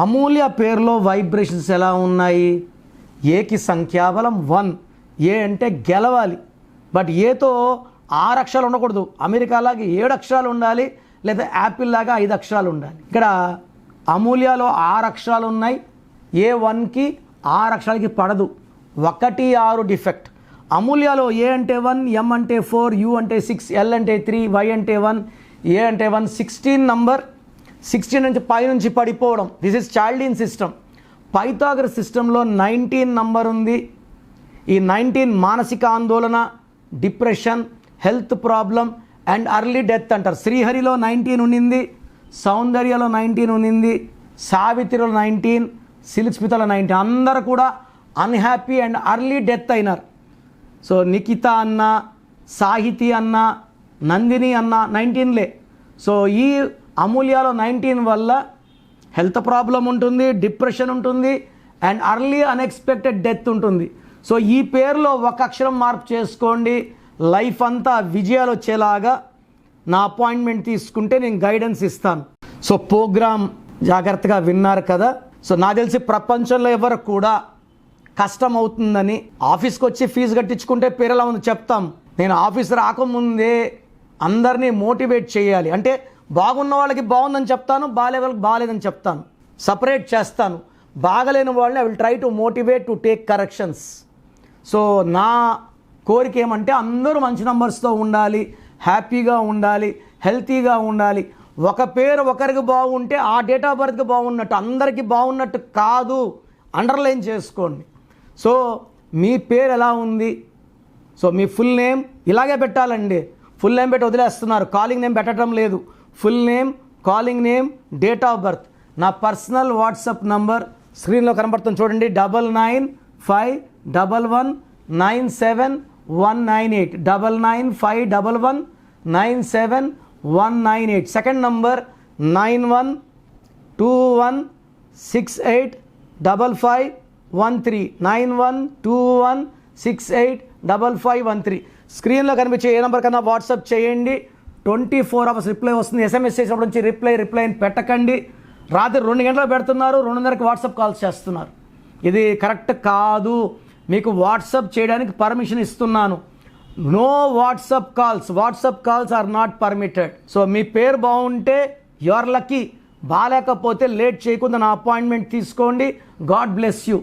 అమూల్య పేరులో వైబ్రేషన్స్ ఎలా ఉన్నాయి? ఏకి సంఖ్యాబలం 1. ఏ అంటే గెలవాలి, బట్ ఏతో 6 అక్షరాలు ఉండకూడదు. అమెరికా లాగా 7 అక్షరాలు ఉండాలి, లేదా యాపిల్ లాగా 5 అక్షరాలు ఉండాలి. ఇక్కడ అమూల్యలో 6 అక్షరాలు ఉన్నాయి. ఏ 1కి 6 అక్షరాలకి పడదు. 1 6 డిఫెక్ట్. అమూల్యలో ఏ అంటే 1, ఎం అంటే 4, యు అంటే 6, ఎల్ అంటే 3, వై అంటే 1, ఏ అంటే 1. 16 నంబర్, 16 నుంచి పై నుంచి పడిపోవడం. This is చాల్డీన్ system. పైథాగరస్ సిస్టంలో 19 నంబర్ ఉంది. ఈ 19 మానసిక ఆందోళన, depression, health problem and early death అంటారు. శ్రీహరిలో 19 ఉన్నింది, సౌందర్యలో 19 ఉన్నింది, సావిత్రిలో 19, సిలిస్మితలో 19. అందరూ కూడా అన్హ్యాపీ అండ్ అర్లీ డెత్ అయినారు. సో నిఖిత అన్న, సాహితి అన్న, నందిని అన్న 19లే. సో ఈ అమూల్యలో 19 వల్ల హెల్త్ ప్రాబ్లం ఉంటుంది, డిప్రెషన్ ఉంటుంది అండ్ అర్లీ అన్ఎక్స్పెక్టెడ్ డెత్ ఉంటుంది. సో ఈ పేరులో ఒక అక్షరం మార్పు చేసుకోండి, లైఫ్ అంతా విజయాలు వచ్చేలాగా నా అపాయింట్మెంట్ తీసుకుంటే నేను గైడెన్స్ ఇస్తాను. సో ప్రోగ్రామ్ జాగ్రత్తగా విన్నారు కదా. సో నాకు తెలిసి ప్రపంచంలో ఎవరు కూడా కష్టం అవుతుందని ఆఫీస్కి వచ్చి ఫీజు కట్టించుకుంటే పేరు ఎలా ఉంది చెప్తాం. నేను ఆఫీస్ రాకముందే అందరినీ మోటివేట్ చేయాలి. అంటే బాగున్న వాళ్ళకి బాగుందని చెప్తాను, బాగాలే వాళ్ళకి బాగాలేదని చెప్తాను, సపరేట్ చేస్తాను. బాగలేని వాళ్ళని I will try to motivate to take corrections. So నా కోరిక ఏమంటే అందరూ మంచి నంబర్స్తో ఉండాలి, హ్యాపీగా ఉండాలి, హెల్తీగా ఉండాలి. ఒక పేరు ఒకరికి బాగుంటే ఆ డేట్ ఆఫ్ బర్త్కి బాగున్నట్టు, అందరికీ బాగున్నట్టు కాదు. అండర్లైన్ చేసుకోండి. సో మీ పేరు ఎలా ఉంది? సో మీ ఫుల్ నేమ్ ఇలాగే పెట్టాలండి. ఫుల్ నేమ్ పెట్టి వదిలేస్తున్నారు, కాలింగ్ నేమ్ పెట్టడం లేదు. Full name, calling name, date of birth. నా పర్సనల్ వాట్సాప్ నంబర్ స్క్రీన్లో కనబడుతుంది చూడండి. 9951197198. 9951197198. Second number 9121685513. 9121685513. స్క్రీన్లో కనిపించే ఏ నెంబర్ కన్నా వాట్సాప్ చేయండి. 24 అవర్స్ రిప్లై వస్తుంది. ఎస్ఎంఎస్ చేసినప్పటి నుంచి రిప్లై పెట్టకండి. రాత్రి 2 గంటలకు పెడుతున్నారు, 2:30కి వాట్సాప్ కాల్స్ చేస్తున్నారు. ఇది కరెక్ట్ కాదు. మీకు వాట్సాప్ చేయడానికి పర్మిషన్ ఇస్తున్నాను. No WhatsApp calls. WhatsApp calls are not permitted. So మీ పేరు బాగుంటే యు ఆర్ లక్కీ. బాగాలేకపోతే లేట్ చేయకుండా నా అపాయింట్మెంట్ తీసుకోండి. God bless you.